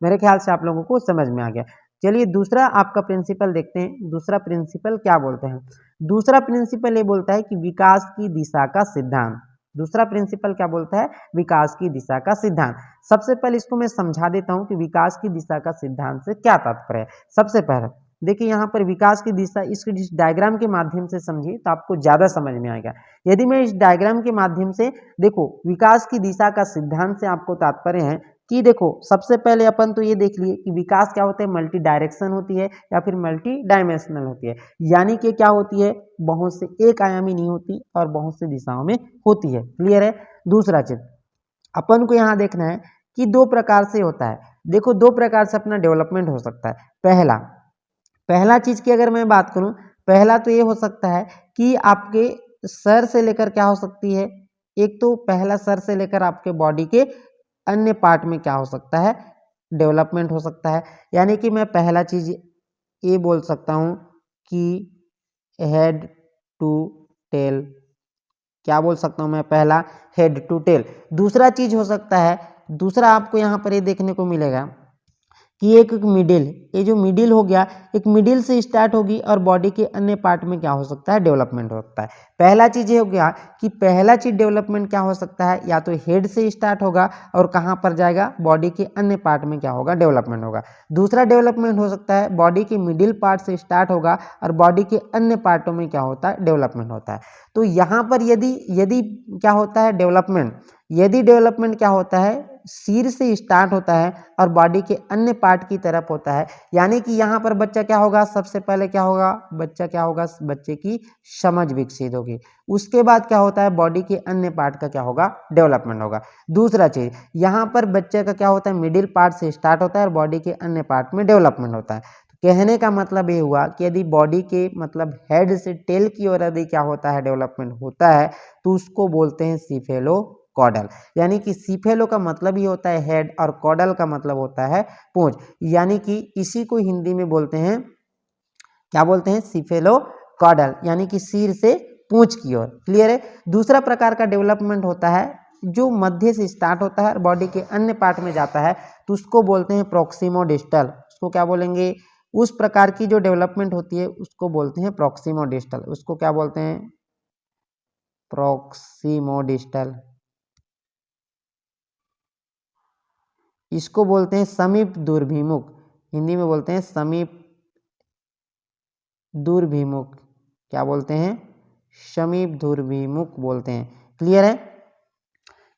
मेरे ख्याल से आप लोगों को समझ में आ गया। चलिए दूसरा आपका प्रिंसिपल देखते हैं, दूसरा प्रिंसिपल क्या बोलते हैं। दूसरा प्रिंसिपल ये बोलता है कि विकास की दिशा का सिद्धांत। दूसरा प्रिंसिपल क्या बोलता है, विकास की दिशा का सिद्धांत। सबसे पहले इसको मैं समझा देता हूं कि विकास की दिशा का सिद्धांत से क्या तात्पर्य है। सबसे पहले देखिए यहाँ पर विकास की दिशा, इसको इस डायग्राम के माध्यम से समझिए तो आपको ज्यादा समझ में आएगा। यदि मैं इस डायग्राम के माध्यम से देखो विकास की दिशा का सिद्धांत से आपको तात्पर्य है कि देखो सबसे पहले अपन तो ये देख लिए कि विकास क्या होता है, मल्टी डायरेक्शन होती है या फिर मल्टी डायमेंशनल होती है। यानी कि क्या होती है, बहुत से एक आयामी नहीं होती और बहुत से दिशाओं में होती है। क्लियर है। दूसरा चीज अपन को यहाँ देखना है कि दो प्रकार से होता है। देखो दो प्रकार से अपना डेवलपमेंट हो सकता है। पहला चीज की अगर मैं बात करूं, पहला तो ये हो सकता है कि आपके सर से लेकर क्या हो सकती है, एक तो पहला सर से लेकर आपके बॉडी के अन्य पार्ट में क्या हो सकता है, डेवलपमेंट हो सकता है। यानी कि मैं पहला चीज ये बोल सकता हूं कि हेड टू टेल, क्या बोल सकता हूं मैं, पहला हेड टू टेल। दूसरा चीज हो सकता है, दूसरा आपको यहां पर ये देखने को मिलेगा कि एक मिडिल, ये जो मिडिल हो गया, एक मिडिल से स्टार्ट होगी और बॉडी के अन्य पार्ट में क्या हो सकता है, डेवलपमेंट हो सकता है। पहला चीज ये हो गया कि पहला चीज डेवलपमेंट क्या हो सकता है, या तो हेड से स्टार्ट होगा और कहां पर जाएगा, बॉडी के अन्य पार्ट में क्या होगा, डेवलपमेंट होगा। दूसरा डेवलपमेंट हो सकता है बॉडी के मिडिल पार्ट से स्टार्ट होगा और बॉडी के अन्य पार्टों में क्या होता है, डेवलपमेंट होता है। तो यहाँ पर यदि यदि क्या होता है डेवलपमेंट, यदि डेवलपमेंट क्या होता है, सिर से स्टार्ट होता है और बॉडी के अन्य पार्ट की तरफ होता है। यानी कि यहाँ पर बच्चा क्या होगा, सबसे पहले क्या होगा, बच्चा क्या होगा, बच्चे की समझ विकसित होगी। उसके बाद क्या होता है, बॉडी के अन्य पार्ट का क्या होगा, डेवलपमेंट होगा। दूसरा चीज यहाँ पर बच्चे का क्या होता है, मिडिल पार्ट से स्टार्ट होता है और बॉडी के अन्य पार्ट में डेवलपमेंट होता है। कहने का मतलब ये हुआ कि यदि बॉडी के मतलब हेड से टेल की ओर यदि क्या होता है, डेवलपमेंट होता है, तो उसको बोलते हैं सीफेलो कॉडल। यानी कि सीफेलो का मतलब ही होता है हेड और कॉडल का मतलब होता है पूंछ। यानी कि इसी को हिंदी में बोलते हैं, क्या बोलते हैं, सीफेलो कॉडल, यानी कि सिर से पूंछ की ओर। क्लियर है। दूसरा प्रकार का डेवलपमेंट होता है जो मध्य से स्टार्ट होता है और बॉडी के अन्य पार्ट में जाता है, तो उसको बोलते हैं प्रोक्सिमो डिस्टल। उसको क्या बोलेंगे, उस प्रकार की जो डेवलपमेंट होती है उसको बोलते हैं प्रोक्सिमो डिस्टल। उसको क्या बोलते हैं, प्रोक्सिमो डिस्टल। इसको बोलते हैं समीप दूरभिमुख, हिंदी में बोलते हैं समीप दूरभिमुख। क्या बोलते हैं, समीप दूरभिमुख बोलते हैं। क्लियर है।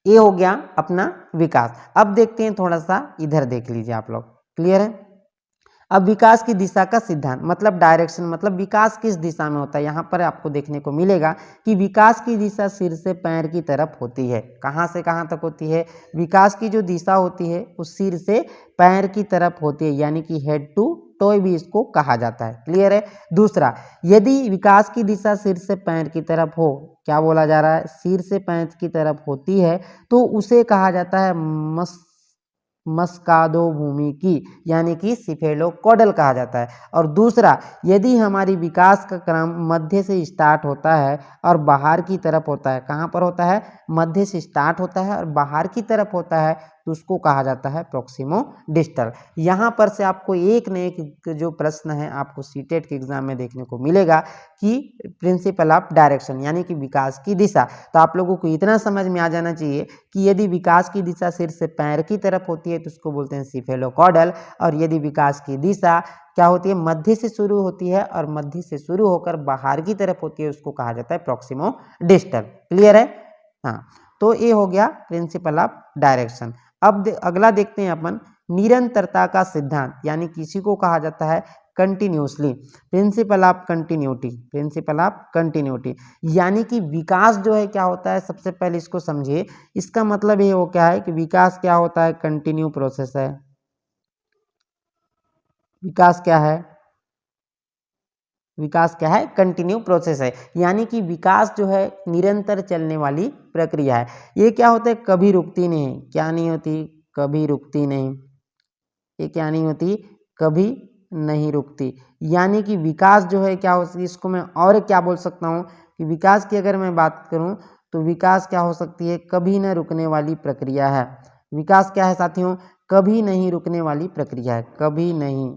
ये हो गया अपना विकास। अब देखते हैं थोड़ा सा इधर देख लीजिए आप लोग। क्लियर है। अब विकास की दिशा का सिद्धांत मतलब डायरेक्शन, मतलब विकास किस दिशा में होता है, यहाँ पर आपको देखने को मिलेगा कि विकास की दिशा सिर से पैर की तरफ होती है। कहाँ से कहाँ तक होती है, विकास की जो दिशा होती है उस सिर से पैर की तरफ होती है, यानी कि हेड टू टॉय भी इसको कहा जाता है। क्लियर है। दूसरा, यदि विकास की दिशा सिर से पैर की तरफ हो, क्या बोला जा रहा है, सिर से पैर की तरफ होती है, तो उसे कहा जाता है मस्कादो भूमि की, यानी कि सिफेलोकॉडल कहा जाता है। और दूसरा, यदि हमारी विकास का क्रम मध्य से स्टार्ट होता है और बाहर की तरफ होता है, कहाँ पर होता है, मध्य से स्टार्ट होता है और बाहर की तरफ होता है, तो उसको कहा जाता है प्रोक्सिमो डिस्टल। यहाँ पर से आपको एक न एक जो प्रश्न है आपको सीटेट के एग्जाम में देखने को मिलेगा कि प्रिंसिपल ऑफ डायरेक्शन यानी कि विकास की दिशा। तो आप लोगों को इतना समझ में आ जाना चाहिए कि यदि विकास की दिशा सिर से पैर की तरफ होती है तो उसको बोलते हैं सिफेलोकॉडल, और यदि विकास की दिशा क्या होती है, मध्य से शुरू होती है और मध्य से शुरू होकर बाहर की तरफ होती है, उसको कहा जाता है प्रोक्सिमो डिस्टल। क्लियर है। हाँ, तो ये हो गया प्रिंसिपल ऑफ डायरेक्शन। अब अगला देखते हैं अपन निरंतरता का सिद्धांत, यानी किसी को कहा जाता है continuously, principle of continuity. Principle of continuity यानी कि विकास जो है क्या होता है, सबसे पहले इसको समझिए। इसका मतलब ये हो क्या है कि विकास क्या होता है, कंटिन्यू प्रोसेस है। विकास क्या है, विकास क्या है, कंटिन्यू प्रोसेस है। यानी कि विकास जो है निरंतर चलने वाली प्रक्रिया है। ये क्या होता है, कभी रुकती नहीं। क्या नहीं होती, कभी रुकती नहीं। ये क्या नहीं होती, कभी नहीं रुकती। यानी कि विकास जो है क्या हो, इसको मैं और क्या बोल सकता हूँ कि विकास की अगर मैं बात करूँ तो विकास क्या हो सकती है, कभी न रुकने वाली प्रक्रिया है। विकास क्या है साथियों, कभी नहीं रुकने वाली प्रक्रिया है, कभी नहीं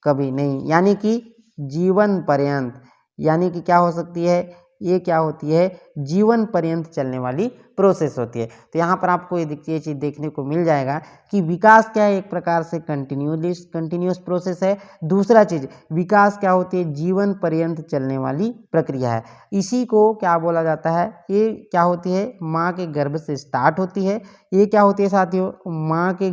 कभी नहीं, यानी कि जीवन पर्यंत, यानी कि क्या हो सकती है, ये क्या होती है, जीवन पर्यंत चलने वाली प्रोसेस होती है। तो यहाँ पर आपको ये चीज़ देखने को मिल जाएगा कि विकास क्या है, एक प्रकार से कंटिन्यूस प्रोसेस है। दूसरा चीज, विकास क्या होती है, जीवन पर्यंत चलने वाली प्रक्रिया है। इसी को क्या बोला जाता है, ये क्या होती है, माँ के गर्भ से स्टार्ट होती है। ये क्या होती है साथियों, माँ के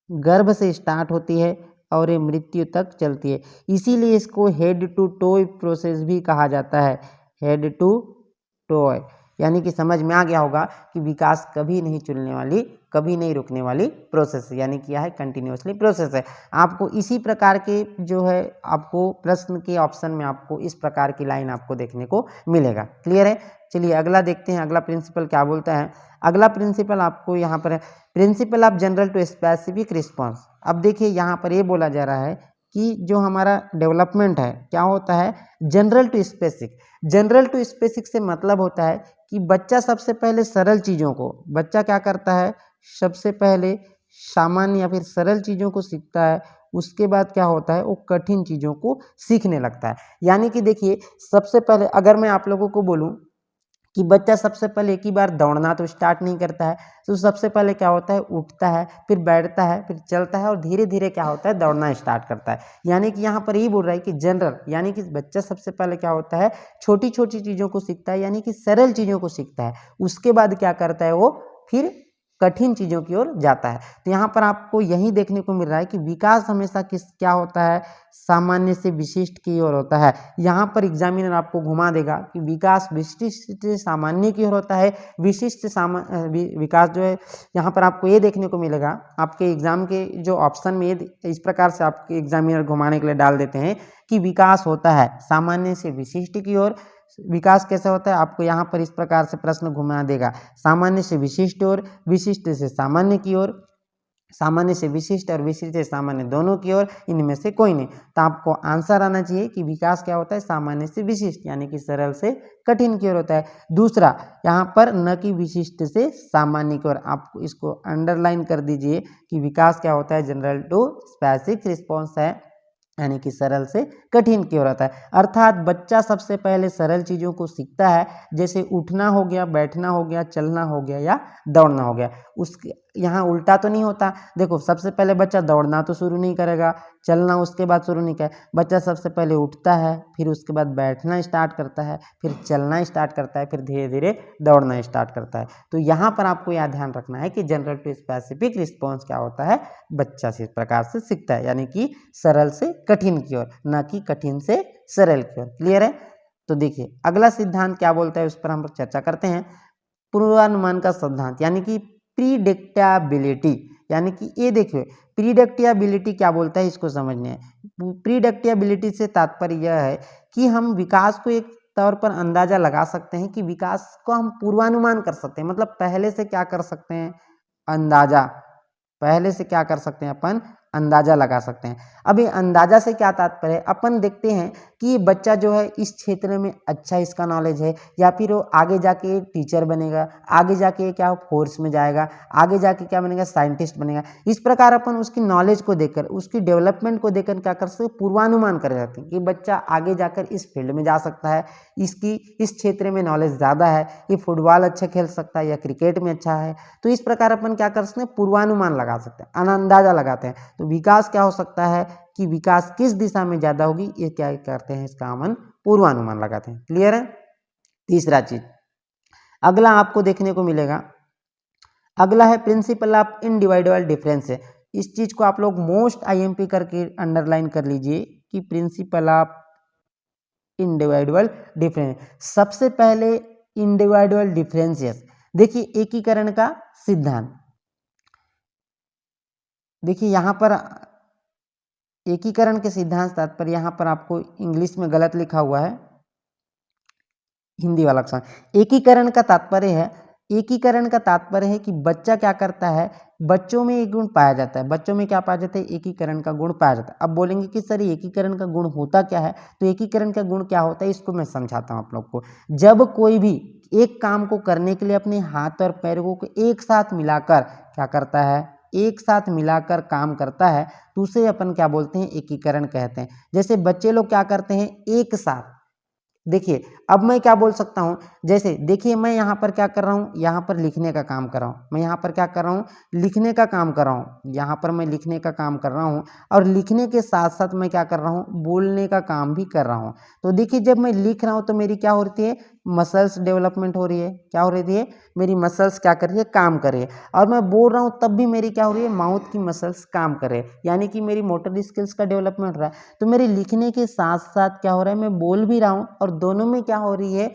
गर्भ से स्टार्ट होती है और ये मृत्यु तक चलती है। इसीलिए इसको हेड टू टॉय प्रोसेस भी कहा जाता है, हेड टू टॉय। यानी कि समझ में आ गया होगा कि विकास कभी नहीं चलने वाली, कभी नहीं रुकने वाली प्रोसेस, यानी कि यह है कंटिन्यूसली प्रोसेस है। आपको इसी प्रकार के जो है, आपको प्रश्न के ऑप्शन में आपको इस प्रकार की लाइन आपको देखने को मिलेगा। क्लियर है? चलिए अगला देखते हैं, अगला प्रिंसिपल क्या बोलता है। अगला प्रिंसिपल आपको यहाँ पर है, principle of general to specific response. अब देखिए यहाँ पर ये बोला जा रहा है कि जो हमारा डेवलपमेंट है क्या होता है, general to specific. General to specific से मतलब होता है कि बच्चा सबसे पहले सरल चीज़ों को, बच्चा क्या करता है, सबसे पहले सामान्य या फिर सरल चीज़ों को सीखता है, उसके बाद क्या होता है, वो कठिन चीज़ों को सीखने लगता है। यानी कि देखिए सबसे पहले अगर मैं आप लोगों को बोलूं कि बच्चा सबसे पहले एक ही बार दौड़ना तो स्टार्ट नहीं करता है, तो सबसे पहले क्या होता है, उठता है, फिर बैठता है, फिर चलता है और धीरे धीरे क्या होता है, दौड़ना स्टार्ट करता है। यानी कि यहाँ पर यही बोल रहा है कि जनरल, यानी कि बच्चा सबसे पहले क्या होता है, छोटी छोटी चीज़ों को सीखता है, यानी कि सरल चीज़ों को सीखता है। उसके बाद क्या करता है, वो फिर कठिन चीज़ों की ओर जाता है। तो यहाँ पर आपको यही देखने को मिल रहा है कि विकास हमेशा क्या होता है, सामान्य से विशिष्ट की ओर होता है। यहाँ पर एग्जामिनर आपको घुमा देगा कि विकास विशिष्ट से सामान्य की ओर होता है, विशिष्ट विकास जो है, यहाँ पर आपको ये देखने को मिलेगा, आपके एग्जाम के जो ऑप्शन में इस प्रकार से आपके एग्जामिनर घुमाने के लिए डाल देते हैं कि विकास होता है सामान्य से विशिष्ट की ओर। विकास कैसे होता है, आपको यहाँ पर इस प्रकार से प्रश्न घुमा देगा, सामान्य से विशिष्ट और विशिष्ट से सामान्य की ओर, सामान्य से विशिष्ट और विशिष्ट से सामान्य दोनों की ओर, इनमें से कोई नहीं। तो आपको आंसर आना चाहिए कि विकास क्या होता है, सामान्य से विशिष्ट, यानी कि सरल से कठिन की ओर होता है। दूसरा यहाँ पर न कि विशिष्ट से सामान्य की ओर, आपको इसको अंडरलाइन कर दीजिए कि विकास क्या होता है, जनरल टू स्पेसिफिक रिस्पॉन्स है, यानी कि सरल से कठिन की ओर आता है। अर्थात बच्चा सबसे पहले सरल चीज़ों को सीखता है, जैसे उठना हो गया, बैठना हो गया, चलना हो गया या दौड़ना हो गया। उसके यहाँ उल्टा तो नहीं होता, देखो सबसे पहले बच्चा दौड़ना तो शुरू नहीं करेगा, चलना उसके बाद शुरू नहीं करेगा। बच्चा सबसे पहले उठता है, फिर उसके बाद बैठना स्टार्ट करता है, फिर चलना स्टार्ट करता है, फिर धीरे धीरे दौड़ना स्टार्ट करता है। तो यहाँ पर आपको यह ध्यान रखना है कि जनरल टू स्पेसिफिक रिस्पॉन्स क्या होता है, बच्चा इस प्रकार से सीखता है, यानी कि सरल से कठिन की ओर, ना कि कठिन से सरल की ओर। क्लियर है? तो देखिए अगला सिद्धांत क्या बोलता है, उस पर हम चर्चा करते हैं। पूर्वानुमान का सिद्धांत, यानी कि प्रीडिक्टेबिलिटी, यानी कि ये देखिए प्रीडिक्टेबिलिटी क्या बोलता है, इसको समझने हैं। प्रीडिक्टेबिलिटी से तात्पर्य यह है कि हम विकास को एक तौर पर अंदाजा लगा सकते हैं, कि विकास को हम पूर्वानुमान कर सकते हैं, मतलब पहले से क्या कर सकते हैं, अंदाजा, पहले से क्या कर सकते हैं, अपन अंदाजा लगा सकते हैं। अब ये अंदाजा से क्या तात्पर्य है, अपन देखते हैं कि ये बच्चा जो है इस क्षेत्र में अच्छा इसका नॉलेज है, या फिर वो आगे जाके टीचर बनेगा, आगे जाके क्या फोर्स में जाएगा, आगे जाके क्या बनेगा, साइंटिस्ट बनेगा। इस प्रकार अपन उसकी नॉलेज को देखकर, उसकी डेवलपमेंट को देखकर क्या कर सकते, पूर्वानुमान कर सकते हैं कि बच्चा आगे जाकर इस फील्ड में जा सकता है, इसकी इस क्षेत्र में नॉलेज ज़्यादा है, ये फुटबॉल अच्छा खेल सकता है या क्रिकेट में अच्छा है। तो इस प्रकार अपन क्या कर सकते हैं, पूर्वानुमान लगा सकते हैं, अंदाजा लगाते हैं। तो विकास क्या हो सकता है कि विकास किस दिशा में ज्यादा होगी, ये क्या करते हैं, इसका हम पूर्वानुमान लगाते हैं। क्लियर है? तीसरा चीज अगला आपको देखने को मिलेगा, अगला है प्रिंसिपल ऑफ इनडिविजुअल डिफरेंस है। इस चीज को आप लोग मोस्ट आईएमपी करके अंडरलाइन कर लीजिए कि प्रिंसिपल ऑफ इंडिविजुअल डिफरेंस। सबसे पहले इंडिविजुअल डिफरेंसेस, देखिए एकीकरण का सिद्धांत, देखिए यहां पर एकीकरण के सिद्धांत तात्पर्य, यहां पर आपको इंग्लिश में गलत लिखा हुआ है, हिंदी वाला अक्षर। एकीकरण का तात्पर्य है, एकीकरण का तात्पर्य है कि बच्चा क्या करता है, बच्चों में एक गुण पाया जाता है, बच्चों में क्या पाया जाता है, एकीकरण का गुण पाया जाता है। अब बोलेंगे कि सर एकीकरण का गुण होता क्या है, तो एकीकरण का गुण क्या होता है, इसको मैं समझाता हूं आप लोग को। जब कोई भी एक काम को करने के लिए अपने हाथ और पैरों को एक साथ मिलाकर क्या करता है, एक साथ मिलाकर काम करता है तो उसे अपन क्या बोलते हैं, एकीकरण कहते हैं। जैसे बच्चे लोग क्या करते हैं, एक साथ, देखिए अब मैं क्या बोल सकता हूँ, जैसे देखिए मैं यहाँ पर क्या कर रहा हूँ, यहाँ पर लिखने का काम कर रहा हूँ, मैं यहाँ पर क्या कर रहा हूँ, लिखने का काम कर रहा हूँ, यहाँ पर मैं लिखने का काम कर रहा हूँ और लिखने के साथ साथ मैं क्या कर रहा हूँ, बोलने का काम भी कर रहा हूँ। तो देखिए जब मैं लिख रहा हूँ तो मेरी क्या हो रही है, मसल्स डेवलपमेंट हो रही है, क्या हो रही है, मेरी मसल्स क्या कर रही है, काम कर रही है। और मैं बोल रहा हूँ तब भी मेरी क्या हो रही है, माउथ की मसल्स काम कर रहे हैं, यानी कि मेरी मोटर स्किल्स का डेवलपमेंट हो रहा है। तो मेरे लिखने के साथ साथ क्या हो रहा है, मैं बोल भी रहा हूँ और दोनों में क्या हो रही है,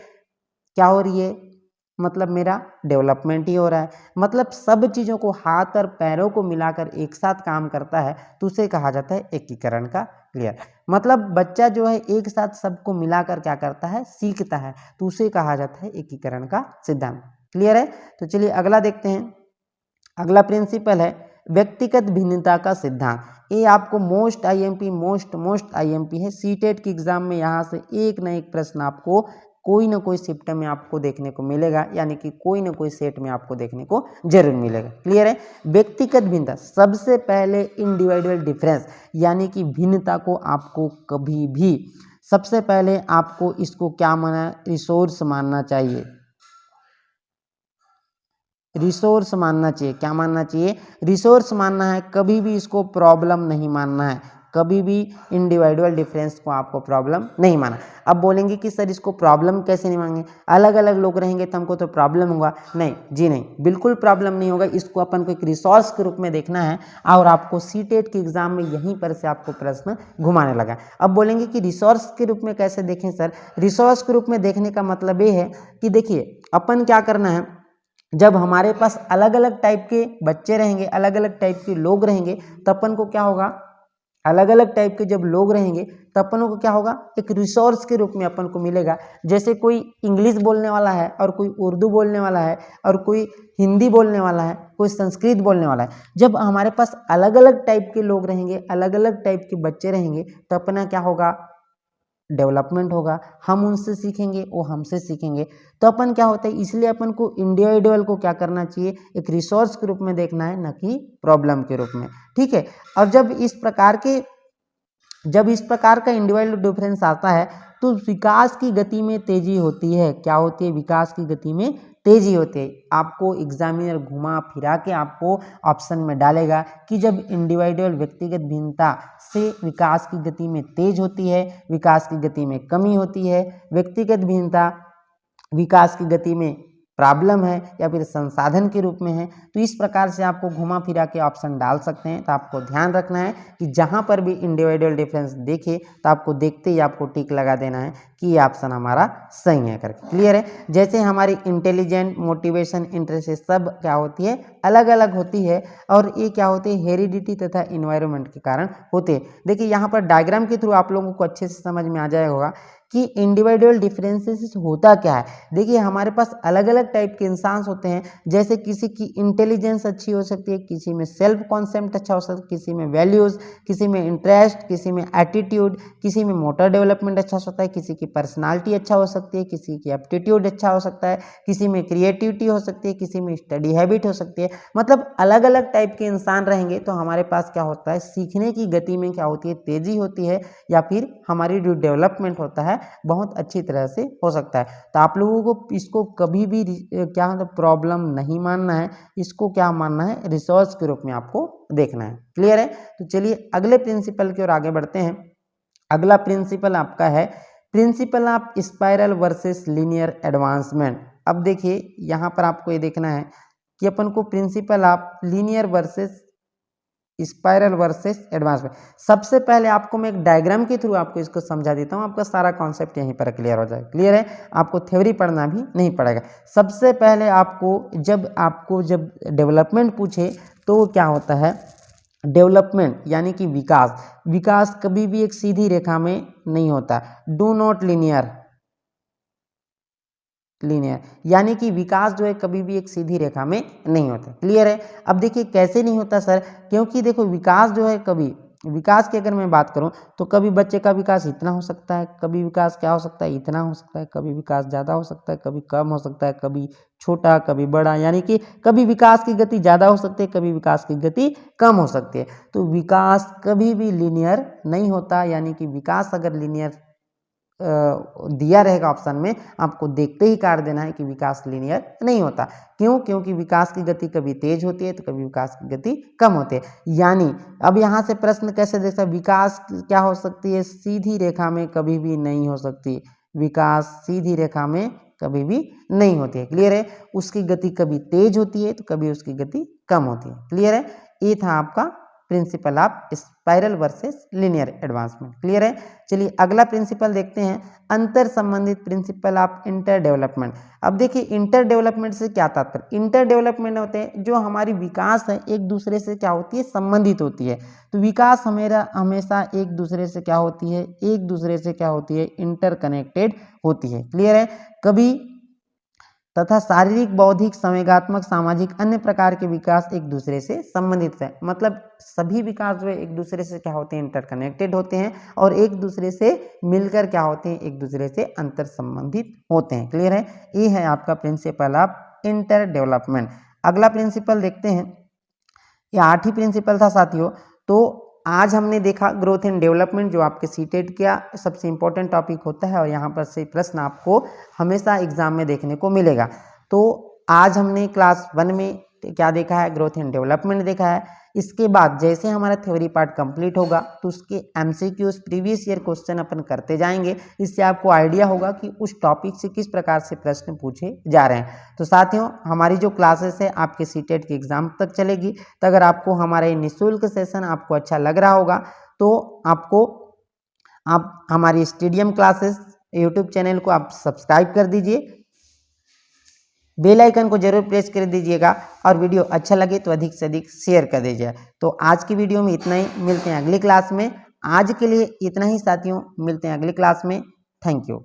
क्या हो रही है, मतलब मेरा डेवलपमेंट ही हो रहा है। मतलब सब चीज़ों को, हाथ और पैरों को मिलाकर एक साथ काम करता है तो उसे कहा जाता है एकीकरण का। क्लियर, मतलब बच्चा जो है एक साथ सबको मिलाकर क्या करता है, सीखता है, तो उसे कहा जाता है एकीकरण का सिद्धांत। क्लियर है, तो चलिए अगला देखते हैं। अगला प्रिंसिपल है व्यक्तिगत भिन्नता का सिद्धांत। ये आपको मोस्ट आईएमपी है, सीटेट के एग्जाम में यहाँ से एक न एक प्रश्न आपको कोई ना कोई शिफ्ट में आपको देखने को मिलेगा, यानी कि कोई ना कोई सेट में आपको देखने को जरूर मिलेगा। क्लियर है, व्यक्तिगत भिन्नता, सबसे पहले इंडिविजुअल डिफरेंस, यानी कि भिन्नता को आपको कभी भी सबसे पहले आपको इसको क्या माना, रिसोर्स मानना चाहिए, रिसोर्स मानना चाहिए। क्या मानना चाहिए, रिसोर्स मानना है, कभी भी इसको प्रॉब्लम नहीं मानना है, कभी भी इंडिविजुअल डिफरेंस को आपको प्रॉब्लम नहीं माना। अब बोलेंगे कि सर इसको प्रॉब्लम कैसे नहीं मानेंगे, अलग अलग लोग रहेंगे तो हमको तो प्रॉब्लम होगा। नहीं जी नहीं, बिल्कुल प्रॉब्लम नहीं होगा, इसको अपन को एक रिसोर्स के रूप में देखना है और आपको सीटेट के एग्जाम में यहीं पर से आपको प्रश्न घुमाने लगा। अब बोलेंगे कि रिसोर्स के रूप में कैसे देखें सर, रिसोर्स के रूप में देखने का मतलब ये है कि देखिए अपन क्या करना है, जब हमारे पास अलग अलग टाइप के बच्चे रहेंगे, अलग अलग टाइप के लोग रहेंगे, तो अपन को क्या होगा, अलग अलग टाइप के जब लोग रहेंगे तो अपन को क्या होगा, एक रिसोर्स के रूप में अपन को मिलेगा। जैसे कोई इंग्लिश बोलने वाला है और कोई उर्दू बोलने वाला है और कोई हिंदी बोलने वाला है, कोई संस्कृत बोलने वाला है। जब हमारे पास अलग अलग टाइप के लोग रहेंगे, अलग अलग टाइप के बच्चे रहेंगे, तो अपना क्या होगा, डेवलपमेंट होगा, हम उनसे सीखेंगे, वो हमसे सीखेंगे। तो अपन क्या होता है, इसलिए अपन को इंडिविजुअल को क्या करना चाहिए, एक रिसोर्स के रूप में देखना है, न कि प्रॉब्लम के रूप में। ठीक है, और जब इस प्रकार का इंडिविजुअल डिफरेंस आता है तो विकास की गति में तेजी होती है। क्या होती है, विकास की गति में तेजी होती है। आपको एग्जामिनर घुमा फिरा के आपको ऑप्शन में डालेगा कि जब इंडिविजुअल व्यक्तिगत भिन्नता से विकास की गति में तेज होती है, विकास की गति में कमी होती है, व्यक्तिगत भिन्नता विकास की गति में प्रॉब्लम है या फिर संसाधन के रूप में है, तो इस प्रकार से आपको घुमा फिरा के ऑप्शन डाल सकते हैं। तो आपको ध्यान रखना है कि जहां पर भी इंडिविजुअल डिफरेंस देखे तो आपको देखते ही आपको टिक लगा देना है कि ये ऑप्शन हमारा सही है करके। क्लियर है, जैसे हमारी इंटेलिजेंट, मोटिवेशन, इंटरेस्ट सब क्या होती है, अलग अलग होती है, और ये क्या होते हैं, हेरिडिटी तथा इन्वायरमेंट के कारण होते हैं। देखिए यहाँ पर डायग्राम के थ्रू आप लोगों को अच्छे से समझ में आ जाएगा कि इंडिविजुअल डिफरेंसेस होता क्या है। देखिए हमारे पास अलग अलग टाइप के इंसान होते हैं, जैसे किसी की इंटेलिजेंस अच्छी हो सकती है, किसी में सेल्फ कॉन्सेप्ट अच्छा हो सकता है, किसी में वैल्यूज, किसी में इंटरेस्ट, किसी में एटीट्यूड, किसी में मोटर डेवलपमेंट अच्छा हो सकता है, किसी की पर्सनालिटी अच्छा हो सकती है, किसी की एप्टीट्यूड अच्छा हो सकता है, किसी में क्रिएटिविटी हो सकती है, किसी में स्टडी हैबिट हो सकती है। मतलब अलग अलग टाइप के इंसान रहेंगे तो हमारे पास क्या होता है, सीखने की गति में क्या होती है, तेजी होती है, या फिर हमारी जो डेवलपमेंट होता है बहुत अच्छी तरह से हो सकता है। तो आप लोगों को इसको कभी भी क्या मतलब प्रॉब्लम नहीं मानना है, इसको क्या मानना है, रिसोर्स के रूप में आपको देखना है। क्लियर है, तो चलिए अगले प्रिंसिपल की ओर आगे बढ़ते हैं। अगला प्रिंसिपल आपका है principle of spiral versus linear advancement. अब देखिए यहाँ पर आपको ये देखना है कि अपन को principle of linear versus spiral versus advancement, सबसे पहले आपको मैं एक डायग्राम के थ्रू आपको इसको समझा देता हूँ, आपका सारा कॉन्सेप्ट यहीं पर क्लियर हो जाए। क्लियर है, आपको थ्योरी पढ़ना भी नहीं पड़ेगा। सबसे पहले आपको जब डेवलपमेंट पूछे तो क्या होता है, डेवलपमेंट यानी कि विकास कभी भी एक सीधी रेखा में नहीं होता, डू नॉट लीनियर यानी कि विकास जो है कभी भी एक सीधी रेखा में नहीं होता। क्लियर है, अब देखिए कैसे नहीं होता सर, क्योंकि देखो विकास जो है कभी विकास की अगर मैं बात करूं तो कभी बच्चे का विकास इतना हो सकता है, कभी विकास क्या हो सकता है, इतना हो सकता है, कभी विकास ज़्यादा हो सकता है, कभी कम हो सकता है, कभी छोटा कभी बड़ा, यानी कि कभी विकास की गति ज़्यादा हो सकती है, कभी विकास की गति कम हो सकती है। तो विकास कभी भी लीनियर नहीं होता, यानी कि विकास अगर लीनियर दिया रहेगा ऑप्शन में, आपको देखते ही कर देना है कि विकास लीनियर नहीं होता। क्यों? क्योंकि विकास की गति कभी तेज होती है तो कभी विकास की गति कम होती है। यानी अब यहाँ से प्रश्न कैसे देखता है, विकास क्या हो सकती है, सीधी रेखा में कभी भी नहीं हो सकती, विकास सीधी रेखा में कभी भी नहीं होती है। क्लियर है? उसकी गति कभी तेज होती है तो कभी उसकी गति कम होती है। क्लियर है? ये था आपका principle of spiral versus linear advancement. Clear है? चलिए अगला प्रिंसिपल देखते हैं, अंतर संबंधित प्रिंसिपल ऑफ इंटर डेवलपमेंट। अब देखिए इंटर डेवलपमेंट से क्या तात्पर्य, इंटर डेवलपमेंट होते हैं जो हमारी विकास है एक दूसरे से क्या होती है, संबंधित होती है। तो विकास हमेशा एक दूसरे से क्या होती है, एक दूसरे से क्या होती है, इंटरकनेक्टेड होती है। क्लियर है? कभी तथा शारीरिक, बौद्धिक, संवेगात्मक, सामाजिक, अन्य प्रकार के विकास एक दूसरे से संबंधित है। मतलब सभी विकास जो है एक दूसरे से क्या होते हैं, इंटरकनेक्टेड होते हैं और एक दूसरे से मिलकर क्या होते हैं, एक दूसरे से अंतर संबंधित होते हैं। क्लियर है? ये है आपका प्रिंसिपल ऑफ इंटर डेवलपमेंट। अगला प्रिंसिपल देखते हैं, ये 8वीं प्रिंसिपल था साथियों। तो आज हमने देखा ग्रोथ एंड डेवलपमेंट, जो आपके सीटेट का सबसे इंपॉर्टेंट टॉपिक होता है और यहाँ पर से प्रश्न आपको हमेशा एग्जाम में देखने को मिलेगा। तो आज हमने क्लास 1 में क्या देखा है, ग्रोथ एंड डेवलपमेंट देखा है। इसके बाद जैसे हमारा थ्योरी पार्ट कंप्लीट होगा तो उसके एमसीक्यूज प्रीवियस ईयर क्वेश्चन अपन करते जाएंगे। इससे आपको आइडिया होगा कि उस टॉपिक से किस प्रकार से प्रश्न पूछे जा रहे हैं। तो साथियों हमारी जो क्लासेस है आपके सीटेट के एग्जाम तक चलेगी। तो अगर आपको हमारा ये निःशुल्क सेशन आपको अच्छा लग रहा होगा तो आप हमारी स्टेडियम क्लासेस यूट्यूब चैनल को आप सब्सक्राइब कर दीजिए, बेल आइकन को जरूर प्रेस कर दीजिएगा और वीडियो अच्छा लगे तो अधिक से अधिक शेयर कर दीजिए। तो आज की वीडियो में इतना ही, मिलते हैं अगली क्लास में। आज के लिए इतना ही साथियों, मिलते हैं अगली क्लास में। Thank you.